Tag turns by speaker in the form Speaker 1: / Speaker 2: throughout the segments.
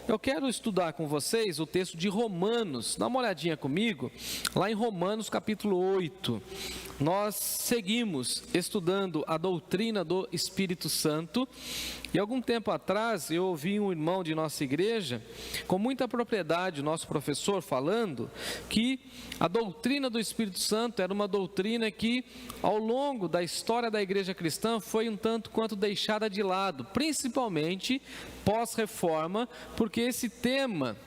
Speaker 1: eu quero estudar com vocês o texto de Romanos. Dá uma olhadinha comigo, lá em Romanos capítulo 8. Nós seguimos estudando a doutrina do Espírito Santo. E algum tempo atrás eu ouvi um irmão de nossa igreja, com muita propriedade, nosso professor, falando que a doutrina do Espírito Santo era uma doutrina que ao longo da história da igreja cristã foi um tanto quanto deixada de lado, principalmente pós-reforma, porque esse tema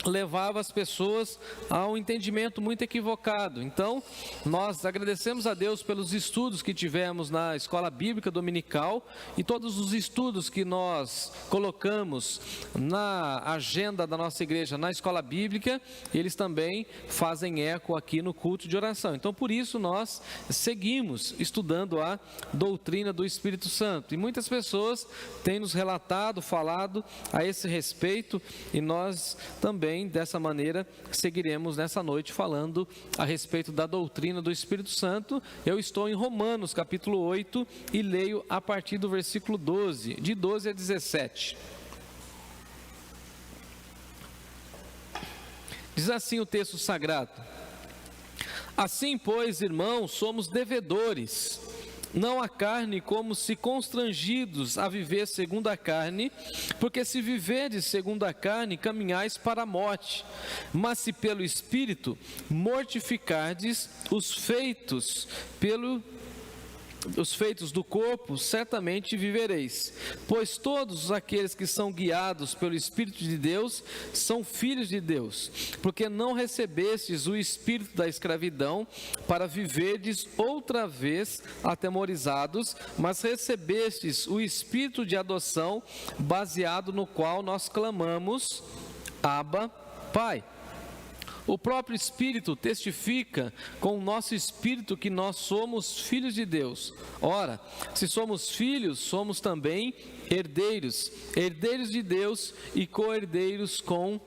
Speaker 1: levava as pessoas a um entendimento muito equivocado. Então, nós agradecemos a Deus pelos estudos que tivemos na escola bíblica dominical e todos os estudos que nós colocamos na agenda da nossa igreja na escola bíblica, eles também fazem eco aqui no culto de oração. Então, por isso nós seguimos estudando a doutrina do Espírito Santo. E muitas pessoas têm nos relatado, falado a esse respeito, e nós também dessa maneira seguiremos nessa noite falando a respeito da doutrina do Espírito Santo. Eu estou em Romanos capítulo 8 e leio a partir do versículo 12, de 12 a 17. Diz assim o texto sagrado: assim, pois, irmãos, somos devedores, não à carne, como se constrangidos a viver segundo a carne, porque se viverdes segundo a carne, caminhais para a morte, mas se pelo Espírito mortificardes os feitos do corpo, certamente vivereis. Pois todos aqueles que são guiados pelo Espírito de Deus são filhos de Deus, porque não recebestes o espírito da escravidão para viverdes outra vez atemorizados, mas recebestes o espírito de adoção, baseado no qual nós clamamos: Abba, Pai. O próprio Espírito testifica com o nosso espírito que nós somos filhos de Deus. Ora, se somos filhos, somos também herdeiros, herdeiros de Deus e co-herdeiros com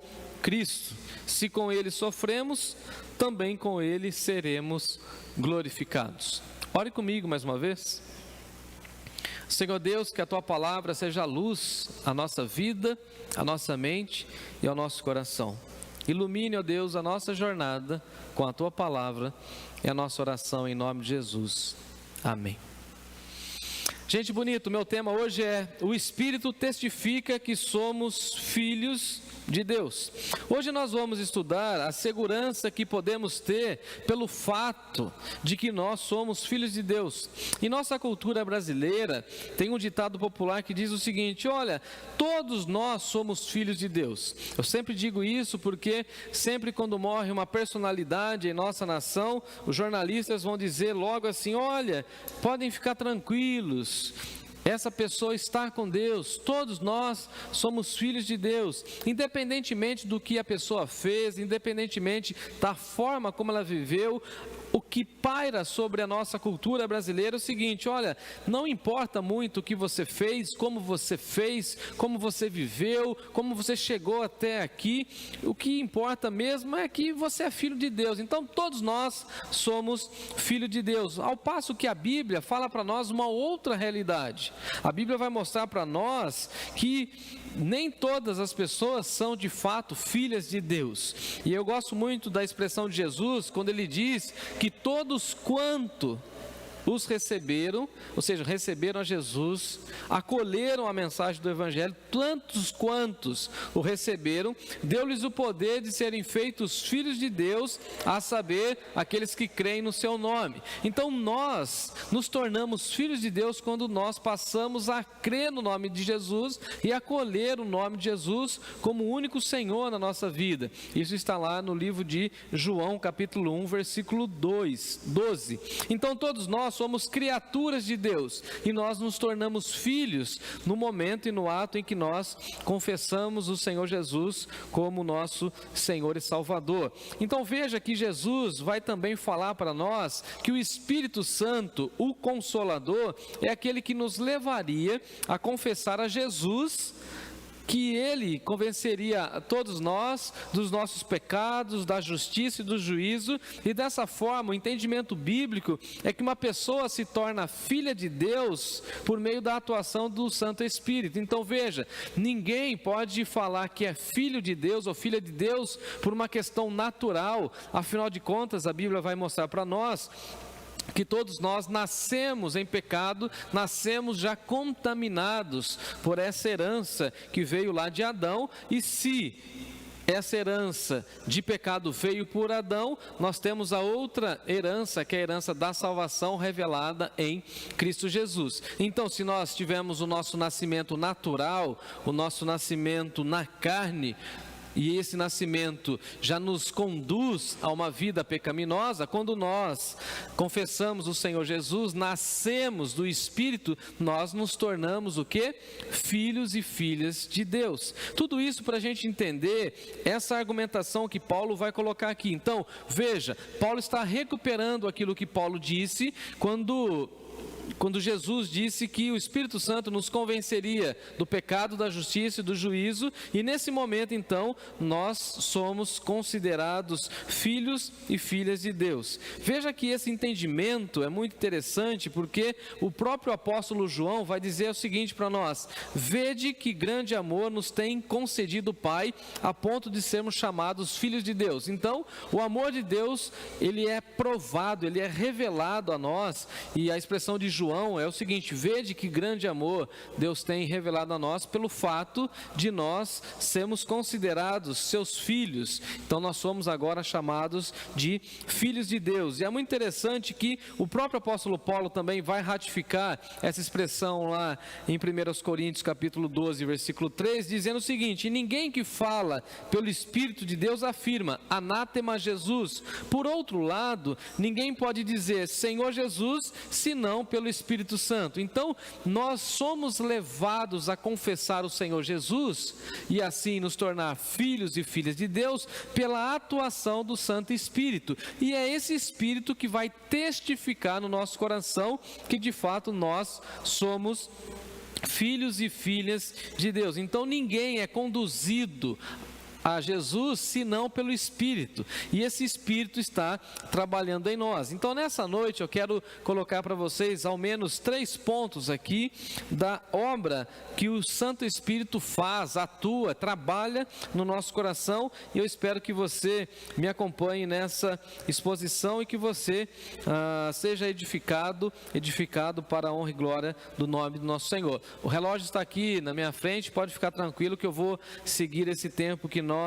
Speaker 1: Cristo. Se com Ele sofremos, também com Ele seremos glorificados. Ore comigo mais uma vez. Senhor Deus, que a Tua palavra seja a luz à nossa vida, à nossa mente e ao nosso coração. Ilumine, ó Deus, a nossa jornada com a Tua palavra e a nossa oração em nome de Jesus. Amém. Gente bonito, meu tema hoje é: o Espírito testifica que somos filhos de Deus. Hoje nós vamos estudar a segurança que podemos ter pelo fato de que nós somos filhos de Deus. Em nossa cultura brasileira tem um ditado popular que diz o seguinte: olha, todos nós somos filhos de Deus. Eu sempre digo isso porque sempre quando morre uma personalidade em nossa nação, os jornalistas vão dizer logo assim: olha, podem ficar tranquilos, essa pessoa está com Deus, todos nós somos filhos de Deus, independentemente do que a pessoa fez, independentemente da forma como ela viveu. O que paira sobre a nossa cultura brasileira é o seguinte: olha, não importa muito o que você fez, como você viveu, como você chegou até aqui, o que importa mesmo é que você é filho de Deus. Então todos nós somos filhos de Deus, ao passo que a Bíblia fala para nós uma outra realidade. A Bíblia vai mostrar para nós que nem todas as pessoas são de fato filhas de Deus. E eu gosto muito da expressão de Jesus, quando ele diz que todos quanto os receberam, ou seja, receberam a Jesus, acolheram a mensagem do Evangelho, tantos quantos o receberam, deu-lhes o poder de serem feitos filhos de Deus, a saber, aqueles que creem no seu nome. Então nós nos tornamos filhos de Deus quando nós passamos a crer no nome de Jesus e acolher o nome de Jesus como o único Senhor na nossa vida. Isso está lá no livro de João, capítulo 1, versículo 12. Então todos nós somos criaturas de Deus e nós nos tornamos filhos no momento e no ato em que nós confessamos o Senhor Jesus como nosso Senhor e Salvador. Então veja que Jesus vai também falar para nós que o Espírito Santo, o Consolador, é aquele que nos levaria a confessar a Jesus que ele convenceria todos nós dos nossos pecados, da justiça e do juízo, e dessa forma o entendimento bíblico é que uma pessoa se torna filha de Deus por meio da atuação do Santo Espírito. Então veja, ninguém pode falar que é filho de Deus ou filha de Deus por uma questão natural. Afinal de contas, a Bíblia vai mostrar para nós que todos nós nascemos em pecado, nascemos já contaminados por essa herança que veio lá de Adão, e se essa herança de pecado veio por Adão, nós temos a outra herança, que é a herança da salvação revelada em Cristo Jesus. Então, se nós tivermos o nosso nascimento natural, o nosso nascimento na carne, e esse nascimento já nos conduz a uma vida pecaminosa, quando nós confessamos o Senhor Jesus, nascemos do Espírito, nós nos tornamos o quê? Filhos e filhas de Deus. Tudo isso para a gente entender essa argumentação que Paulo vai colocar aqui. Então, veja, Paulo está recuperando aquilo que Paulo disse quando Jesus disse que o Espírito Santo nos convenceria do pecado, da justiça e do juízo, e nesse momento então nós somos considerados filhos e filhas de Deus. Veja que esse entendimento é muito interessante, porque o próprio apóstolo João vai dizer o seguinte para nós: vede que grande amor nos tem concedido o Pai, a ponto de sermos chamados filhos de Deus. Então, o amor de Deus, ele é provado, ele é revelado a nós, e a expressão de João é o seguinte: vede que grande amor Deus tem revelado a nós pelo fato de nós sermos considerados seus filhos. Então nós somos agora chamados de filhos de Deus. E é muito interessante que o próprio apóstolo Paulo também vai ratificar essa expressão lá em 1 Coríntios capítulo 12, versículo 3, dizendo o seguinte: ninguém que fala pelo Espírito de Deus afirma anátema Jesus. Por outro lado, ninguém pode dizer Senhor Jesus, senão pelo Espírito Santo. Então, nós somos levados a confessar o Senhor Jesus e assim nos tornar filhos e filhas de Deus pela atuação do Santo Espírito. E é esse Espírito que vai testificar no nosso coração que de fato nós somos filhos e filhas de Deus. Então, ninguém é conduzido a Jesus, senão pelo Espírito, e esse Espírito está trabalhando em nós. Então nessa noite eu quero colocar para vocês ao menos 3 pontos aqui da obra que o Santo Espírito faz, atua, trabalha no nosso coração, e eu espero que você me acompanhe nessa exposição e que você seja edificado para a honra e glória do nome do nosso Senhor. O relógio está aqui na minha frente, pode ficar tranquilo que eu vou seguir esse tempo que nós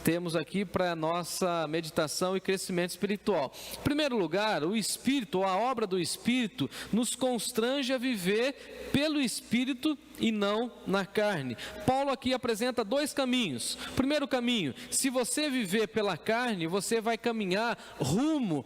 Speaker 1: temos aqui para a nossa meditação e crescimento espiritual. Em primeiro lugar, o Espírito, ou a obra do Espírito, nos constrange a viver pelo Espírito e não na carne. Paulo aqui apresenta 2 caminhos. Primeiro caminho: se você viver pela carne, você vai caminhar rumo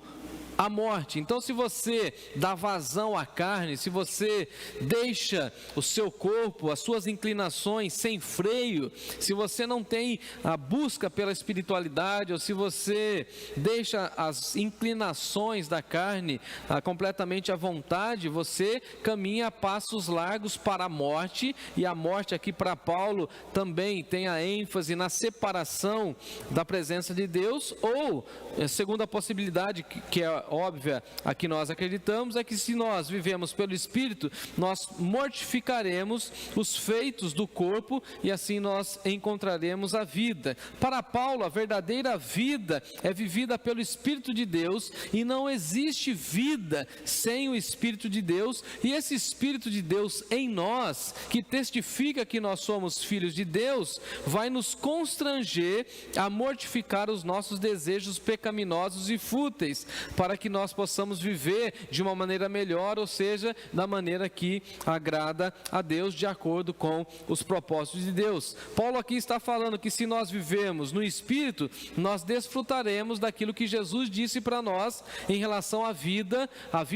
Speaker 1: a morte. Então, se você dá vazão à carne, se você deixa o seu corpo, as suas inclinações sem freio, se você não tem a busca pela espiritualidade, ou se você deixa as inclinações da carne completamente à vontade, você caminha a passos largos para a morte. E a morte aqui para Paulo também tem a ênfase na separação da presença de Deus, ou segunda possibilidade que é óbvia a que nós acreditamos, é que se nós vivemos pelo Espírito, nós mortificaremos os feitos do corpo e assim nós encontraremos a vida. Para Paulo, a verdadeira vida é vivida pelo Espírito de Deus, e não existe vida sem o Espírito de Deus, e esse Espírito de Deus em nós, que testifica que nós somos filhos de Deus, vai nos constranger a mortificar os nossos desejos pecaminosos e fúteis, para que nós possamos viver de uma maneira melhor, ou seja, da maneira que agrada a Deus, de acordo com os propósitos de Deus. Paulo aqui está falando que se nós vivemos no Espírito, nós desfrutaremos daquilo que Jesus disse para nós em relação à vida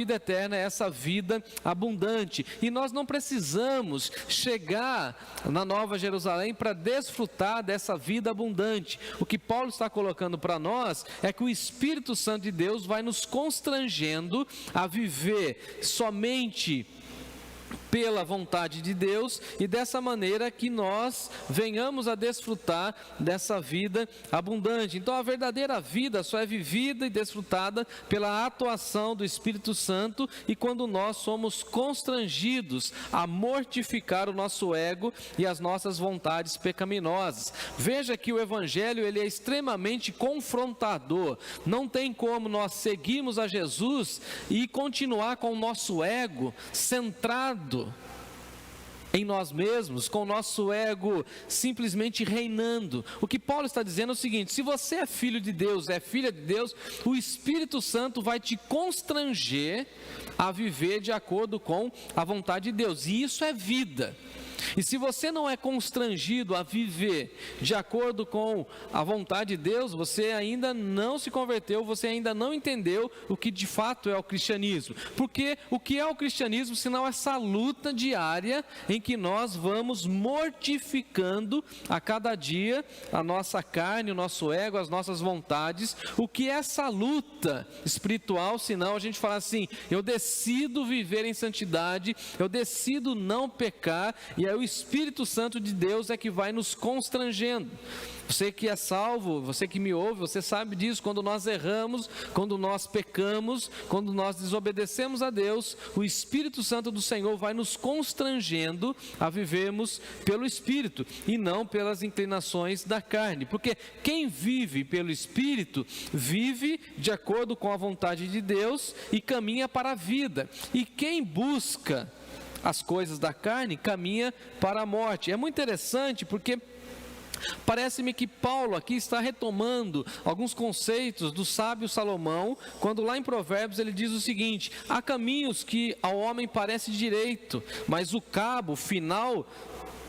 Speaker 1: eterna, essa vida abundante. E nós não precisamos chegar na Nova Jerusalém para desfrutar dessa vida abundante. O que Paulo está colocando para nós é que o Espírito Santo de Deus vai nos constrangendo a viver somente pela vontade de Deus, e dessa maneira que nós venhamos a desfrutar dessa vida abundante. Então a verdadeira vida só é vivida e desfrutada pela atuação do Espírito Santo, e quando nós somos constrangidos a mortificar o nosso ego e as nossas vontades pecaminosas. Veja que o Evangelho ele é extremamente confrontador. Não tem como nós seguirmos a Jesus e continuar com o nosso ego centrado em nós mesmos, com o nosso ego simplesmente reinando. O que Paulo está dizendo é o seguinte: se você é filho de Deus, é filha de Deus, o Espírito Santo vai te constranger a viver de acordo com a vontade de Deus, e isso é vida. E se você não é constrangido a viver de acordo com a vontade de Deus, você ainda não se converteu, você ainda não entendeu o que de fato é o cristianismo. Porque o que é o cristianismo senão essa luta diária em que nós vamos mortificando a cada dia a nossa carne, o nosso ego, as nossas vontades. O que é essa luta espiritual senão a gente falar assim: eu decido viver em santidade, eu decido não pecar, e aí o Espírito Santo de Deus é que vai nos constrangendo. Você que é salvo, você que me ouve, você sabe disso. Quando nós erramos, quando nós pecamos, quando nós desobedecemos a Deus, o Espírito Santo do Senhor vai nos constrangendo a vivermos pelo Espírito e não pelas inclinações da carne. Porque quem vive pelo Espírito, vive de acordo com a vontade de Deus e caminha para a vida. E quem busca as coisas da carne, caminha para a morte. É muito interessante porque parece-me que Paulo aqui está retomando alguns conceitos do sábio Salomão, quando lá em Provérbios ele diz o seguinte: há caminhos que ao homem parece direito, mas o cabo, o final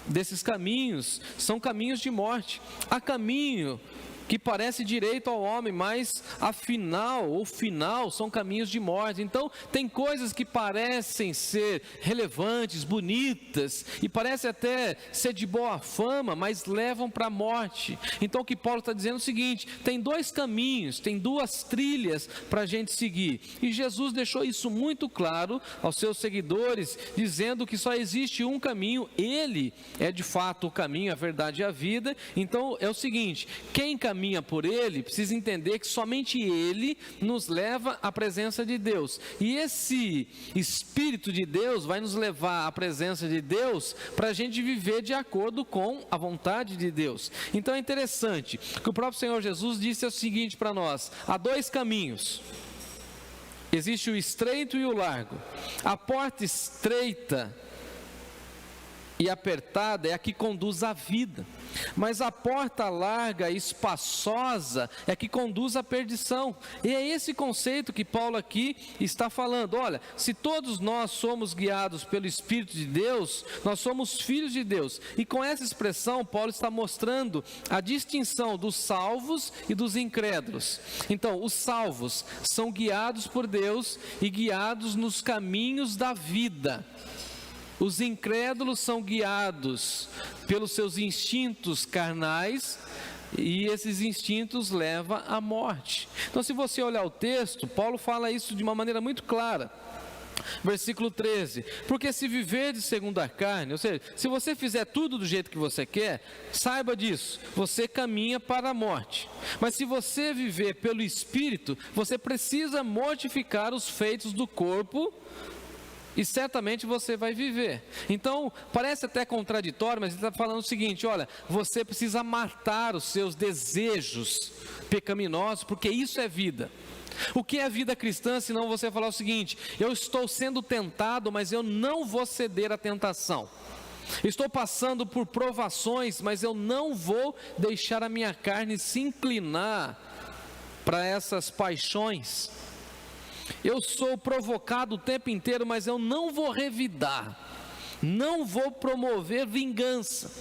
Speaker 1: desses caminhos são caminhos de morte. Há caminho que parece direito ao homem, mas afinal, ou final, são caminhos de morte. Então, tem coisas que parecem ser relevantes, bonitas, e parecem até ser de boa fama, mas levam para a morte. Então, o que Paulo está dizendo é o seguinte: tem dois caminhos, tem duas trilhas para a gente seguir. E Jesus deixou isso muito claro aos seus seguidores, dizendo que só existe um caminho, ele é de fato o caminho, a verdade e a vida. Então, é o seguinte: quem caminha por ele, precisa entender que somente ele nos leva à presença de Deus, e esse Espírito de Deus vai nos levar à presença de Deus para a gente viver de acordo com a vontade de Deus. Então é interessante que o próprio Senhor Jesus disse o seguinte para nós: há dois caminhos, existe o estreito e o largo. A porta estreita e apertada é a que conduz à vida, mas a porta larga e espaçosa é a que conduz à perdição. E é esse conceito que Paulo aqui está falando. Olha, se todos nós somos guiados pelo Espírito de Deus, nós somos filhos de Deus. E com essa expressão, Paulo está mostrando a distinção dos salvos e dos incrédulos. Então, os salvos são guiados por Deus e guiados nos caminhos da vida. Os incrédulos são guiados pelos seus instintos carnais, e esses instintos levam à morte. Então, se você olhar o texto, Paulo fala isso de uma maneira muito clara. Versículo 13: porque se viverdes segundo a carne, ou seja, se você fizer tudo do jeito que você quer, saiba disso, você caminha para a morte. Mas se você viver pelo Espírito, você precisa mortificar os feitos do corpo, e certamente você vai viver. Então, parece até contraditório, mas ele está falando o seguinte: olha, você precisa matar os seus desejos pecaminosos, porque isso é vida. O que é vida cristã, senão você falar o seguinte: eu estou sendo tentado, mas eu não vou ceder à tentação. Estou passando por provações, mas eu não vou deixar a minha carne se inclinar para essas paixões. Eu sou provocado o tempo inteiro, mas eu não vou revidar, não vou promover vingança.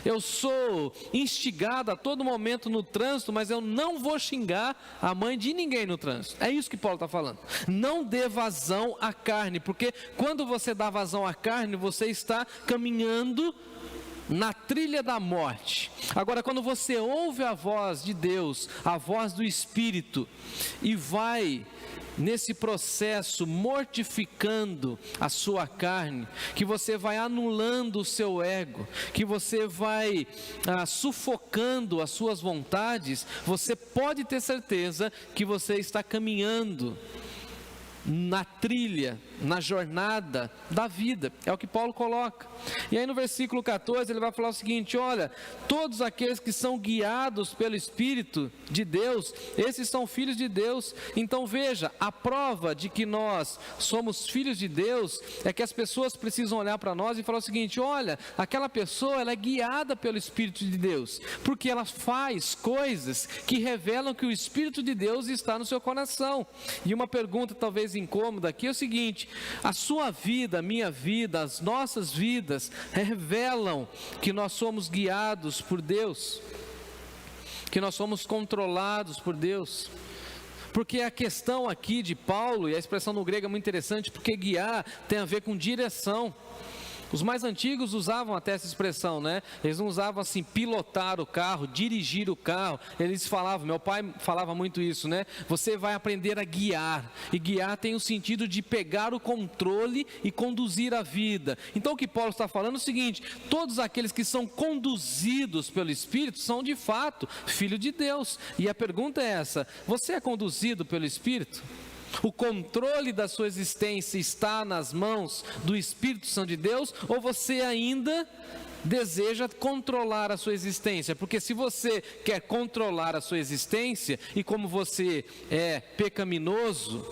Speaker 1: Eu sou instigado a todo momento no trânsito, mas eu não vou xingar a mãe de ninguém no trânsito. É isso que Paulo está falando. Não dê vazão à carne, porque quando você dá vazão à carne, você está caminhando na trilha da morte. Agora, quando você ouve a voz de Deus, a voz do Espírito, e vai nesse processo mortificando a sua carne, que você vai anulando o seu ego, que você vai sufocando as suas vontades, você pode ter certeza que você está caminhando na trilha, na jornada da vida. É o que Paulo coloca. E aí no versículo 14 ele vai falar o seguinte: olha, todos aqueles que são guiados pelo Espírito de Deus, esses são filhos de Deus. Então veja, a prova de que nós somos filhos de Deus é que as pessoas precisam olhar para nós e falar o seguinte: olha, aquela pessoa, ela é guiada pelo Espírito de Deus, porque ela faz coisas que revelam que o Espírito de Deus está no seu coração. E uma pergunta talvez incômoda aqui é o seguinte: a sua vida, a minha vida, as nossas vidas revelam que nós somos guiados por Deus, que nós somos controlados por Deus? Porque a questão aqui de Paulo, e a expressão no grego é muito interessante, porque guiar tem a ver com direção. Os mais antigos usavam até essa expressão, né? Eles não usavam assim, pilotar o carro, dirigir o carro. Eles falavam, meu pai falava muito isso, né? Você vai aprender a guiar. E guiar tem o sentido de pegar o controle e conduzir a vida. Então o que Paulo está falando é o seguinte: todos aqueles que são conduzidos pelo Espírito são de fato filhos de Deus. E a pergunta é essa: você é conduzido pelo Espírito? O controle da sua existência está nas mãos do Espírito Santo de Deus, ou você ainda deseja controlar a sua existência? Porque se você quer controlar a sua existência, e como você é pecaminoso,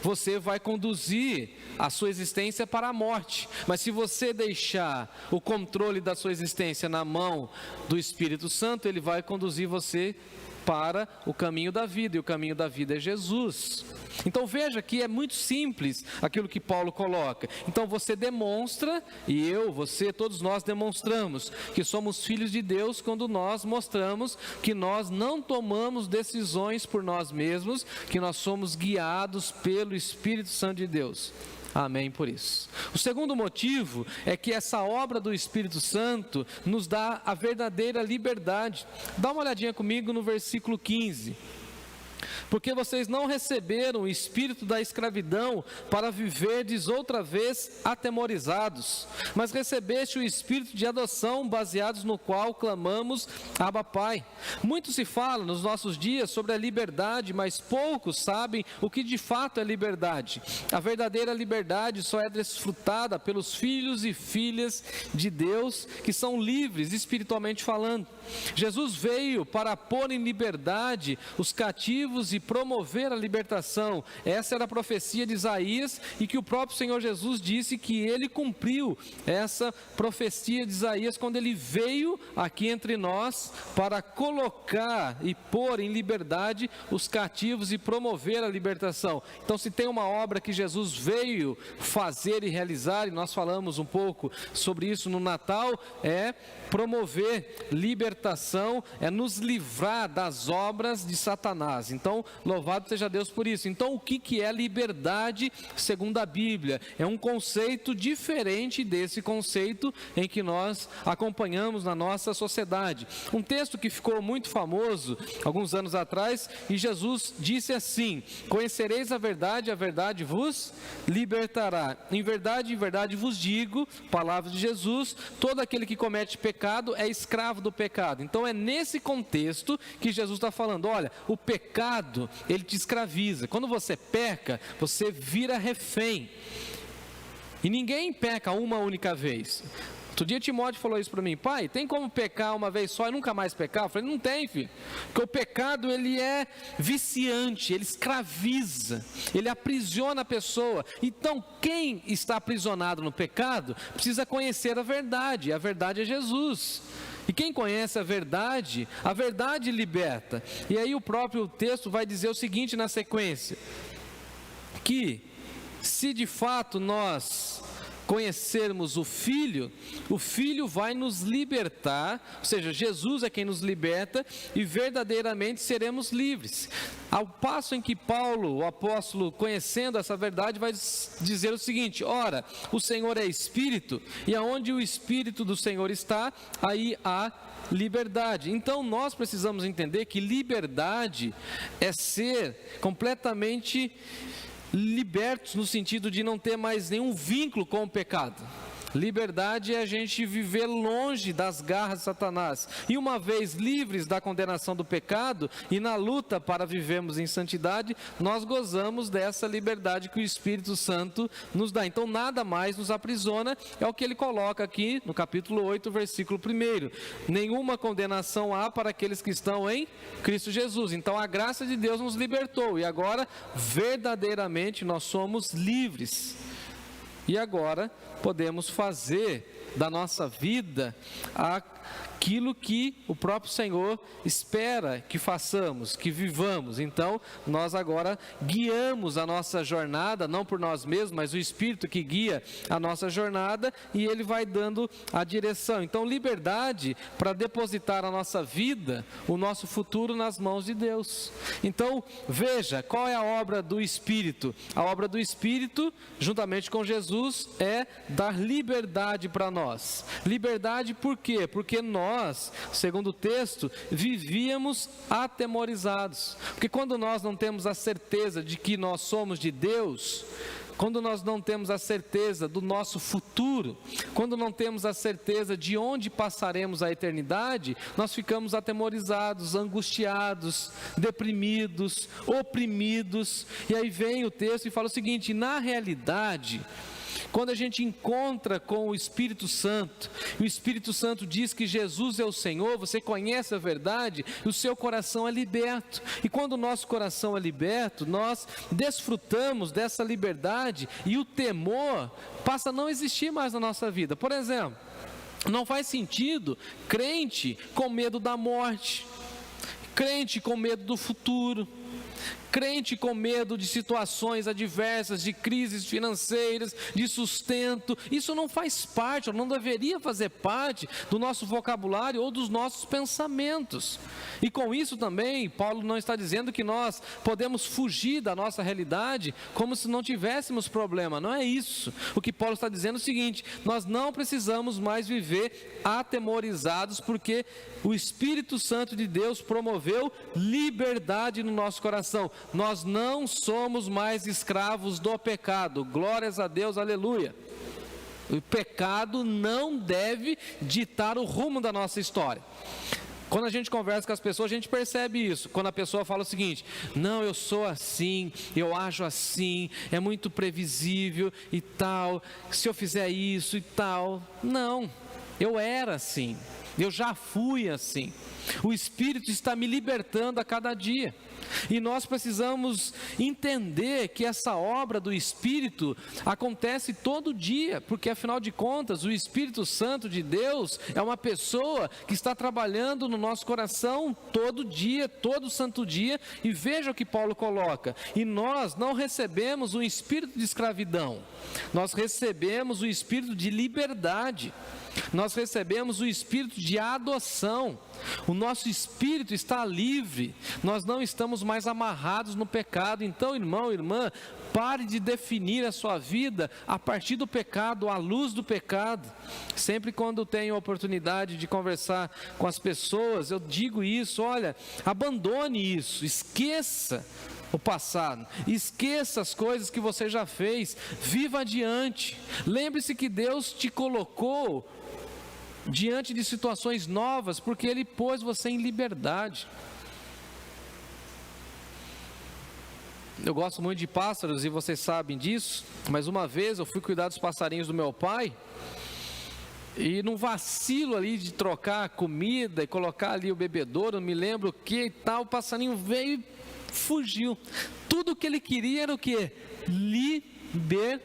Speaker 1: você vai conduzir a sua existência para a morte. Mas se você deixar o controle da sua existência na mão do Espírito Santo, ele vai conduzir você para o caminho da vida, e o caminho da vida é Jesus. Então veja que é muito simples aquilo que Paulo coloca. Então você demonstra, e eu, você, todos nós demonstramos que somos filhos de Deus quando nós mostramos que nós não tomamos decisões por nós mesmos, que nós somos guiados pelo Espírito Santo de Deus. Amém por isso. O segundo motivo é que essa obra do Espírito Santo nos dá a verdadeira liberdade. Dá uma olhadinha comigo no versículo 15. Porque vocês não receberam o espírito da escravidão para viverdes outra vez atemorizados, mas recebeste o espírito de adoção, baseados no qual clamamos, Abba Pai. Muito se fala nos nossos dias sobre a liberdade, mas poucos sabem o que de fato é liberdade. A verdadeira liberdade só é desfrutada pelos filhos e filhas de Deus, que são livres espiritualmente falando. Jesus veio para pôr em liberdade os cativos e promover a libertação. Essa era a profecia de Isaías, e que o próprio Senhor Jesus disse que ele cumpriu essa profecia de Isaías quando ele veio aqui entre nós para colocar e pôr em liberdade os cativos e promover a libertação. Então, se tem uma obra que Jesus veio fazer e realizar, e nós falamos um pouco sobre isso no Natal, é promover libertação, é nos livrar das obras de Satanás. Então, louvado seja Deus por isso. Então, o que é liberdade segundo a Bíblia? É um conceito diferente desse conceito em que nós acompanhamos na nossa sociedade. Um texto que ficou muito famoso alguns anos atrás, e Jesus disse assim: conhecereis a verdade vos libertará. Em verdade vos digo, palavras de Jesus, todo aquele que comete pecado é escravo do pecado. Então é nesse contexto que Jesus está falando: olha, o pecado, ele te escraviza. Quando você peca, você vira refém. E ninguém peca uma única vez. Outro dia Timóteo falou isso para mim: pai, tem como pecar uma vez só e nunca mais pecar? Eu falei: não tem, filho. Porque o pecado, ele é viciante, ele escraviza, ele aprisiona a pessoa. Então quem está aprisionado no pecado precisa conhecer a verdade. E a verdade é Jesus. E quem conhece a verdade liberta. E aí o próprio texto vai dizer o seguinte na sequência: que se de fato nós conhecermos o Filho vai nos libertar, ou seja, Jesus é quem nos liberta e verdadeiramente seremos livres. Ao passo em que Paulo, o apóstolo, conhecendo essa verdade, vai dizer o seguinte: ora, o Senhor é Espírito, e aonde o Espírito do Senhor está, aí há liberdade. Então nós precisamos entender que liberdade é ser completamente libertos no sentido de não ter mais nenhum vínculo com o pecado. Liberdade é a gente viver longe das garras de Satanás. E uma vez livres da condenação do pecado e na luta para vivermos em santidade, nós gozamos dessa liberdade que o Espírito Santo nos dá. Então nada mais nos aprisiona, é o que ele coloca aqui no capítulo 8, versículo 1. Nenhuma condenação há para aqueles que estão em Cristo Jesus. Então a graça de Deus nos libertou e agora verdadeiramente nós somos livres. E agora podemos fazer da nossa vida aquilo que o próprio Senhor espera que façamos, que vivamos. Então, nós agora guiamos a nossa jornada, não por nós mesmos, mas o Espírito que guia a nossa jornada e Ele vai dando a direção. Então, liberdade para depositar a nossa vida, o nosso futuro nas mãos de Deus. Então, veja, qual é a obra do Espírito? A obra do Espírito, juntamente com Jesus, é dar liberdade para nós. Liberdade por quê? Porque nós, segundo o texto, vivíamos atemorizados. Porque quando nós não temos a certeza de que nós somos de Deus, quando nós não temos a certeza do nosso futuro, quando não temos a certeza de onde passaremos a eternidade, nós ficamos atemorizados, angustiados, deprimidos, oprimidos. E aí vem o texto e fala o seguinte: na realidade, quando a gente encontra com o Espírito Santo, e o Espírito Santo diz que Jesus é o Senhor, você conhece a verdade, e o seu coração é liberto. E quando o nosso coração é liberto, nós desfrutamos dessa liberdade e o temor passa a não existir mais na nossa vida. Por exemplo, não faz sentido crente com medo da morte, crente com medo do futuro, crente com medo de situações adversas, de crises financeiras, de sustento. Isso não faz parte, ou não deveria fazer parte do nosso vocabulário ou dos nossos pensamentos. E com isso também, Paulo não está dizendo que nós podemos fugir da nossa realidade como se não tivéssemos problema. Não é isso. O que Paulo está dizendo é o seguinte: nós não precisamos mais viver atemorizados, porque o Espírito Santo de Deus promoveu liberdade no nosso coração. Nós não somos mais escravos do pecado. Glórias a Deus, aleluia. O pecado não deve ditar o rumo da nossa história. Quando a gente conversa com as pessoas, a gente percebe isso. Quando a pessoa fala o seguinte: não, eu sou assim, eu ajo assim, é muito previsível e tal, se eu fizer isso e tal. Não, eu era assim, eu já fui assim. O Espírito está me libertando a cada dia. E nós precisamos entender que essa obra do Espírito acontece todo dia, porque afinal de contas o Espírito Santo de Deus é uma pessoa que está trabalhando no nosso coração todo dia, todo santo dia. E veja o que Paulo coloca: e nós não recebemos o espírito de escravidão, nós recebemos o espírito de liberdade. Nós recebemos o espírito de adoção. O nosso espírito está livre. Nós não estamos mais amarrados no pecado. Então, irmão, irmã, pare de definir a sua vida a partir do pecado, à luz do pecado. Sempre quando tenho a oportunidade de conversar com as pessoas, eu digo isso: olha, abandone isso, esqueça o passado, esqueça as coisas que você já fez, viva adiante. Lembre-se que Deus te colocou diante de situações novas, porque Ele pôs você em liberdade. Eu gosto muito de pássaros e vocês sabem disso, mas uma vez eu fui cuidar dos passarinhos do meu pai, e num vacilo ali de trocar a comida e colocar ali o bebedouro, não me lembro o que e tal, o passarinho veio e fugiu. Tudo o que ele queria era o que? Liberdade.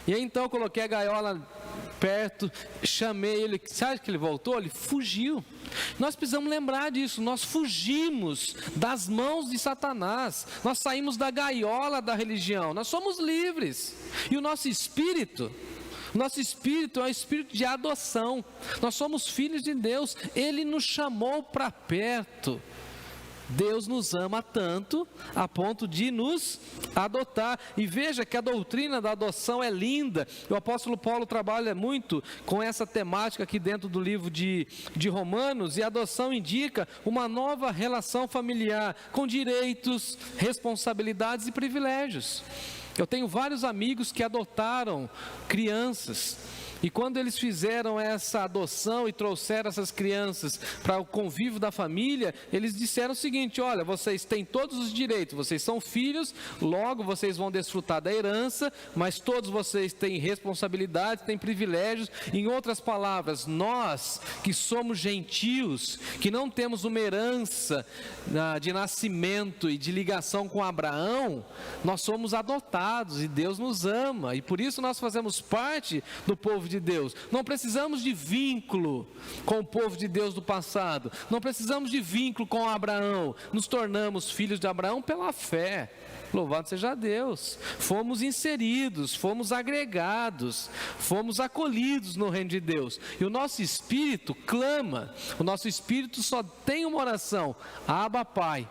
Speaker 1: E aí então eu coloquei a gaiola perto, chamei ele, sabe que ele voltou? Ele fugiu. Nós precisamos lembrar disso, nós fugimos das mãos de Satanás, nós saímos da gaiola da religião, nós somos livres, e o nosso espírito é um espírito de adoção, nós somos filhos de Deus, Ele nos chamou para perto. Deus nos ama tanto a ponto de nos adotar. E veja que a doutrina da adoção é linda. O apóstolo Paulo trabalha muito com essa temática aqui dentro do livro de Romanos. E a adoção indica uma nova relação familiar com direitos, responsabilidades e privilégios. Eu tenho vários amigos que adotaram crianças. E quando eles fizeram essa adoção e trouxeram essas crianças para o convívio da família, eles disseram o seguinte: olha, vocês têm todos os direitos, vocês são filhos, logo vocês vão desfrutar da herança, mas todos vocês têm responsabilidades, têm privilégios. Em outras palavras, nós que somos gentios, que não temos uma herança de nascimento e de ligação com Abraão, nós somos adotados e Deus nos ama, e por isso nós fazemos parte do povo de Deus. Não precisamos de vínculo com o povo de Deus do passado, não precisamos de vínculo com Abraão, nos tornamos filhos de Abraão pela fé. Louvado seja Deus, fomos inseridos, fomos agregados, fomos acolhidos no reino de Deus, e o nosso espírito clama, o nosso espírito só tem uma oração: Abba Pai,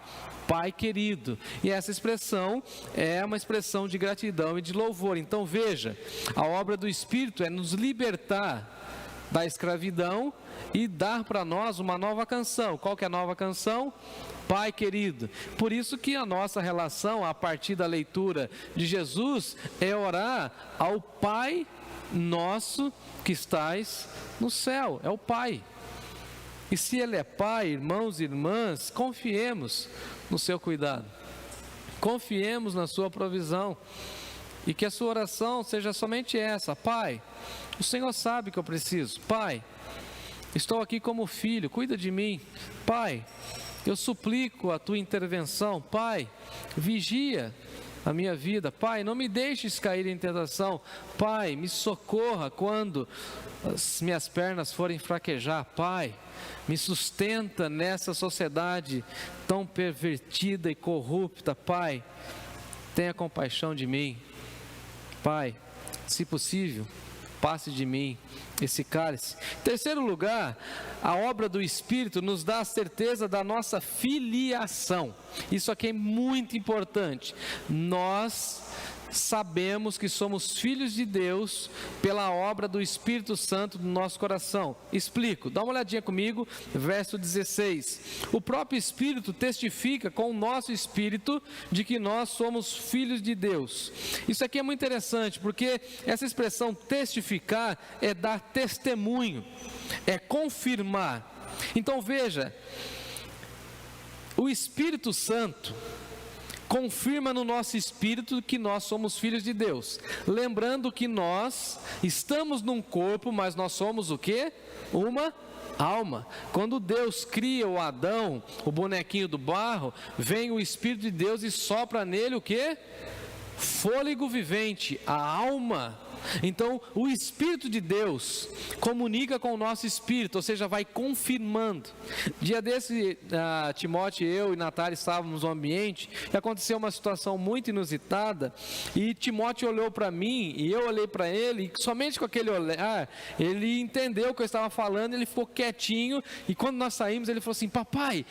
Speaker 1: Pai querido. E essa expressão é uma expressão de gratidão e de louvor. Então veja, a obra do Espírito é nos libertar da escravidão e dar para nós uma nova canção. Qual que é a nova canção? Pai querido. Por isso que a nossa relação, a partir da leitura de Jesus, é orar ao Pai nosso que estais no céu. É o Pai. E se Ele é Pai, irmãos e irmãs, confiemos no seu cuidado, confiemos na sua provisão, e que a sua oração seja somente essa: Pai, o Senhor sabe que eu preciso. Pai, estou aqui como filho, cuida de mim. Pai, eu suplico a tua intervenção. Pai, vigia a minha vida. Pai, não me deixes cair em tentação. Pai, me socorra quando as minhas pernas forem fraquejar. Pai, me sustenta nessa sociedade tão pervertida e corrupta. Pai, tenha compaixão de mim. Pai, se possível, passe de mim esse cálice. Em terceiro lugar, a obra do Espírito nos dá a certeza da nossa filiação. Isso aqui é muito importante. Nós sabemos que somos filhos de Deus pela obra do Espírito Santo no nosso coração. Explico, dá uma olhadinha comigo, verso 16. O próprio Espírito testifica com o nosso espírito de que nós somos filhos de Deus. Isso aqui é muito interessante, porque essa expressão testificar é dar testemunho, é confirmar. Então veja, o Espírito Santo confirma no nosso espírito que nós somos filhos de Deus. Lembrando que nós estamos num corpo, mas nós somos o quê? Uma alma. Quando Deus cria o Adão, o bonequinho do barro, vem o Espírito de Deus e sopra nele o quê? Fôlego vivente, a alma. Então, o Espírito de Deus comunica com o nosso espírito, ou seja, vai confirmando. Dia desse, Timóteo, eu e Natália estávamos no ambiente e aconteceu uma situação muito inusitada, e Timóteo olhou para mim e eu olhei para ele, e somente com aquele olhar, ele entendeu o que eu estava falando, ele ficou quietinho, e quando nós saímos, ele falou assim: papai,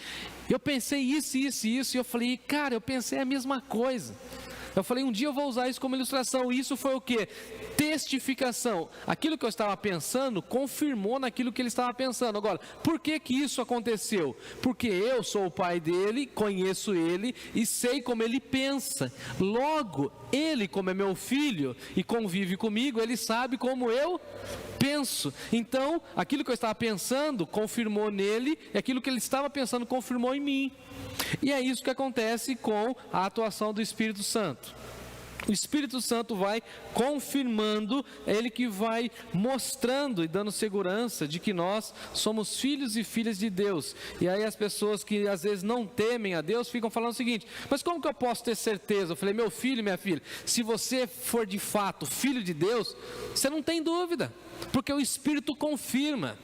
Speaker 1: eu pensei isso, isso e isso, e eu falei: cara, eu pensei a mesma coisa. Eu falei: um dia eu vou usar isso como ilustração. Isso foi o quê? Testificação. Aquilo que eu estava pensando confirmou naquilo que ele estava pensando. Agora, por que que isso aconteceu? Porque eu sou o pai dele, conheço ele e sei como ele pensa. Logo, ele, como é meu filho e convive comigo, ele sabe como eu penso. Então, aquilo que eu estava pensando confirmou nele, e aquilo que ele estava pensando confirmou em mim. E é isso que acontece com a atuação do Espírito Santo. O Espírito Santo vai confirmando, é Ele que vai mostrando e dando segurança de que nós somos filhos e filhas de Deus. E aí as pessoas que às vezes não temem a Deus ficam falando o seguinte: mas como que eu posso ter certeza? Eu falei: meu filho, minha filha, se você for de fato filho de Deus, você não tem dúvida, porque o Espírito confirma,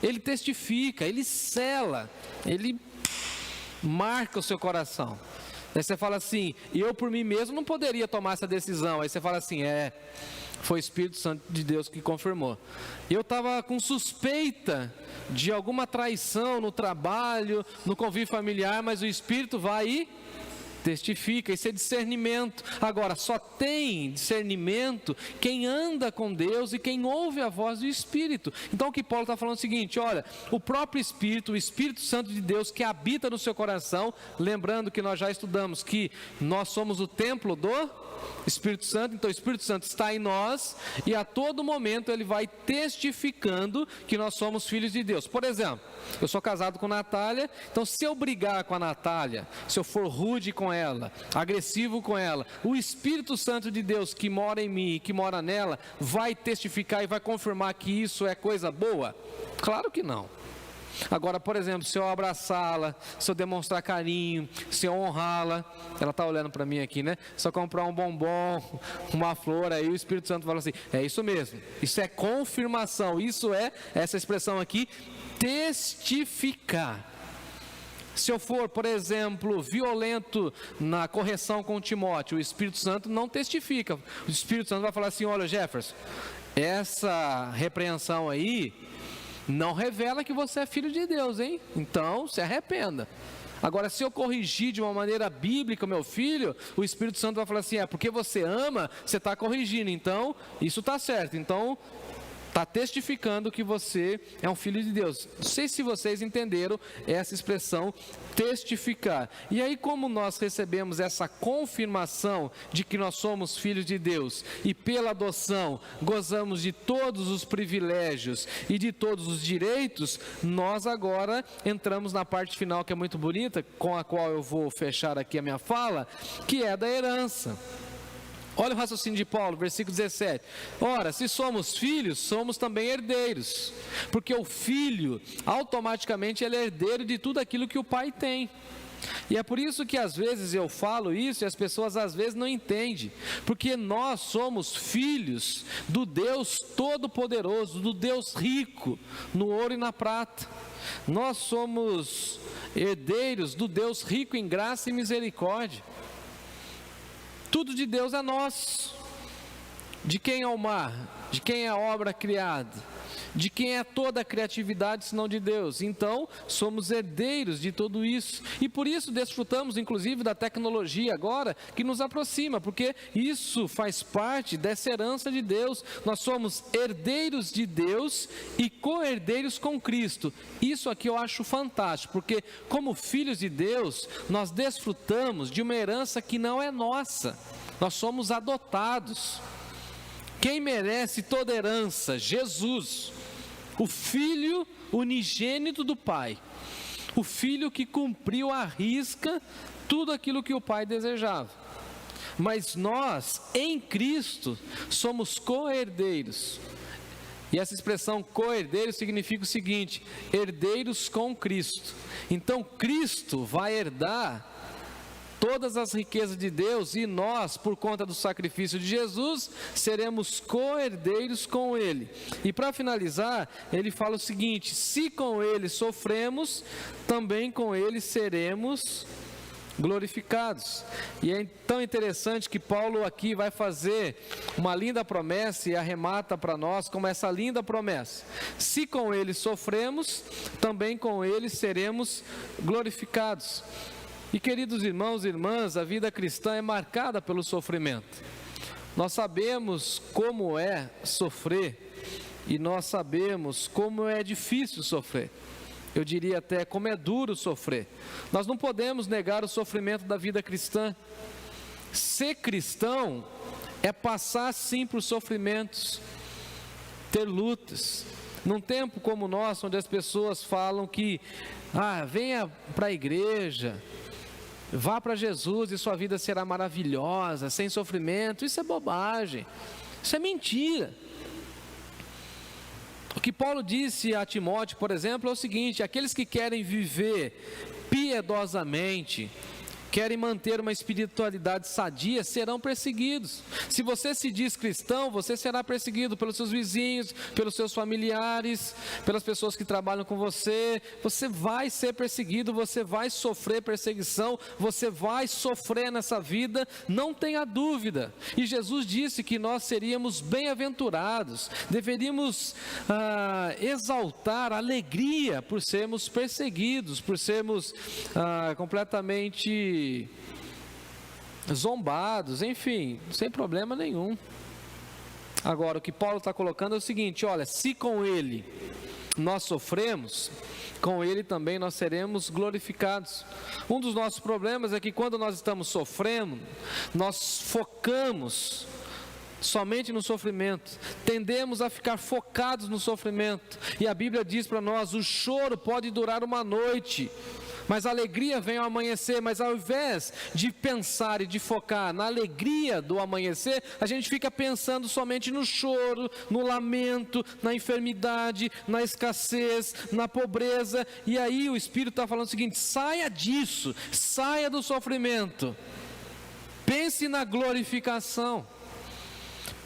Speaker 1: Ele testifica, Ele sela, Ele marca o seu coração. Aí você fala assim: eu por mim mesmo não poderia tomar essa decisão. Aí você fala assim: foi o Espírito Santo de Deus que confirmou. Eu estava com suspeita de alguma traição no trabalho, no convívio familiar, mas o Espírito vai e testifica. Isso é discernimento. Agora, só tem discernimento quem anda com Deus e quem ouve a voz do Espírito. Então o que Paulo está falando é o seguinte: olha, o próprio Espírito, o Espírito Santo de Deus que habita no seu coração, lembrando que nós já estudamos que nós somos o templo do Espírito Santo, então o Espírito Santo está em nós e a todo momento ele vai testificando que nós somos filhos de Deus. Por exemplo, eu sou casado com Natália, então se eu brigar com a Natália, se eu for rude com ela, agressivo com ela, o Espírito Santo de Deus que mora em mim e que mora nela vai testificar e vai confirmar que isso é coisa boa? Claro que não. Agora, por exemplo, se eu abraçá-la, se eu demonstrar carinho, se eu honrá-la, ela está olhando para mim aqui, né? Se eu comprar um bombom, uma flor, aí o Espírito Santo fala assim: é isso mesmo, isso é confirmação, isso é, essa expressão aqui, testificar. Se eu for, por exemplo, violento na correção com Timóteo, o Espírito Santo não testifica. O Espírito Santo vai falar assim: olha, Jefferson, essa repreensão aí não revela que você é filho de Deus, hein? Então, se arrependa. Agora, se eu corrigir de uma maneira bíblica, meu filho, o Espírito Santo vai falar assim: porque você ama, você está corrigindo, então, isso está certo. Então, está testificando que você é um filho de Deus. Não sei se vocês entenderam essa expressão, testificar. E aí, como nós recebemos essa confirmação de que nós somos filhos de Deus e pela adoção gozamos de todos os privilégios e de todos os direitos, nós agora entramos na parte final, que é muito bonita, com a qual eu vou fechar aqui a minha fala, que é da herança. Olha o raciocínio de Paulo, versículo 17. Ora, se somos filhos, somos também herdeiros, porque o filho, automaticamente, ele é herdeiro de tudo aquilo que o pai tem. E é por isso que às vezes eu falo isso e as pessoas às vezes não entendem, porque nós somos filhos do Deus Todo-Poderoso, do Deus rico no ouro e na prata. Nós somos herdeiros do Deus rico em graça e misericórdia. Tudo de Deus é nosso. De quem é o mar? De quem é a obra criada? De quem é toda a criatividade, senão de Deus? Então, somos herdeiros de tudo isso. E por isso desfrutamos, inclusive, da tecnologia agora, que nos aproxima, porque isso faz parte dessa herança de Deus. Nós somos herdeiros de Deus e co-herdeiros com Cristo. Isso aqui eu acho fantástico, porque como filhos de Deus, nós desfrutamos de uma herança que não é nossa. Nós somos adotados. Quem merece toda herança? Jesus, o Filho unigênito do Pai, o Filho que cumpriu à risca tudo aquilo que o Pai desejava. Mas nós, em Cristo, somos co-herdeiros. E essa expressão co-herdeiro significa o seguinte: herdeiros com Cristo. Então Cristo vai herdar todas as riquezas de Deus e nós, por conta do sacrifício de Jesus, seremos co-herdeiros com Ele. E para finalizar, ele fala o seguinte: se com Ele sofremos, também com Ele seremos glorificados. E é tão interessante que Paulo aqui vai fazer uma linda promessa e arremata para nós como essa linda promessa: se com Ele sofremos, também com Ele seremos glorificados. E queridos irmãos e irmãs, a vida cristã é marcada pelo sofrimento. Nós sabemos como é sofrer e nós sabemos como é difícil sofrer. Eu diria até como é duro sofrer. Nós não podemos negar o sofrimento da vida cristã. Ser cristão é passar sim por sofrimentos, ter lutas. Num tempo como o nosso, onde as pessoas falam que venha para a igreja, vá para Jesus e sua vida será maravilhosa, sem sofrimento. Isso é bobagem, isso é mentira. O que Paulo disse a Timóteo, por exemplo, é o seguinte: aqueles que querem viver piedosamente, querem manter uma espiritualidade sadia, serão perseguidos. Se você se diz cristão, você será perseguido pelos seus vizinhos, pelos seus familiares, pelas pessoas que trabalham com você. Você vai ser perseguido, você vai sofrer perseguição, você vai sofrer nessa vida, não tenha dúvida. E Jesus disse que nós seríamos bem-aventurados, deveríamos exaltar a alegria por sermos perseguidos, por sermos completamente zombados, enfim, sem problema nenhum. Agora, o que Paulo está colocando é o seguinte: olha, se com ele nós sofremos, com ele também nós seremos glorificados. Um dos nossos problemas é que quando nós estamos sofrendo, nós focamos somente no sofrimento, tendemos a ficar focados no sofrimento, e a Bíblia diz para nós: o choro pode durar uma noite, mas a alegria vem ao amanhecer. Mas ao invés de pensar e de focar na alegria do amanhecer, a gente fica pensando somente no choro, no lamento, na enfermidade, na escassez, na pobreza. E aí o Espírito está falando o seguinte: saia disso, saia do sofrimento, pense na glorificação.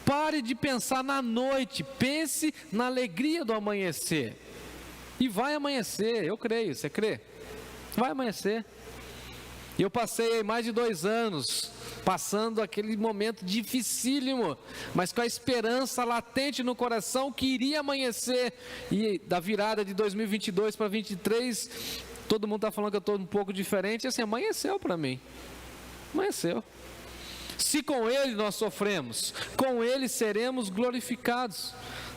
Speaker 1: Pare de pensar na noite, pense na alegria do amanhecer. E vai amanhecer, eu creio, você crê? Vai amanhecer. Eu passei mais de 2 anos passando aquele momento dificílimo, mas com a esperança latente no coração que iria amanhecer. E da virada de 2022 para 2023, todo mundo está falando que eu estou um pouco diferente, e assim, amanheceu para mim. Amanheceu. Se com ele nós sofremos, com ele seremos glorificados.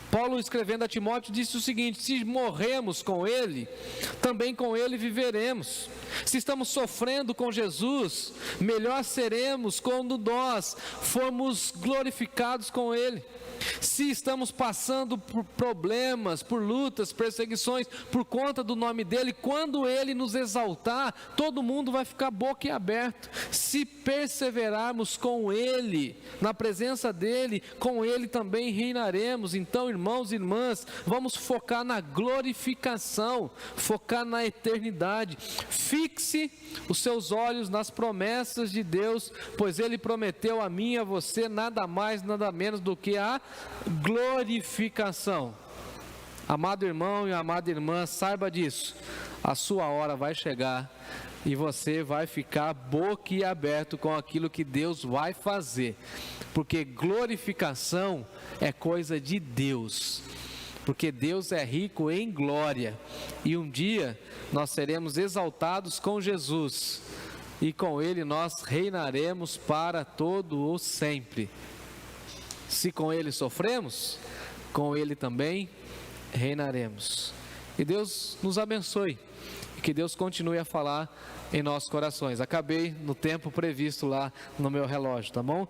Speaker 1: Paulo, escrevendo a Timóteo, disse o seguinte: se morremos com ele, também com ele viveremos. Se estamos sofrendo com Jesus, melhor seremos quando nós formos glorificados com ele. Se estamos passando por problemas, por lutas, perseguições, por conta do nome dele, quando ele nos exaltar, todo mundo vai ficar boquiaberto. Se perseverarmos com ele, na presença dele, com ele também reinaremos. Então, irmãos e irmãs, vamos focar na glorificação, focar na eternidade. Fixe os seus olhos nas promessas de Deus, pois ele prometeu a mim e a você nada mais, nada menos do que a glorificação. Amado irmão e amada irmã, saiba disso, a sua hora vai chegar e você vai ficar boquiaberto com aquilo que Deus vai fazer, porque glorificação é coisa de Deus, porque Deus é rico em glória, e um dia nós seremos exaltados com Jesus, e com ele nós reinaremos para todo o sempre. Se com ele sofremos, com ele também reinaremos. E Deus nos abençoe, e que Deus continue a falar em nossos corações. Acabei no tempo previsto lá no meu relógio, tá bom?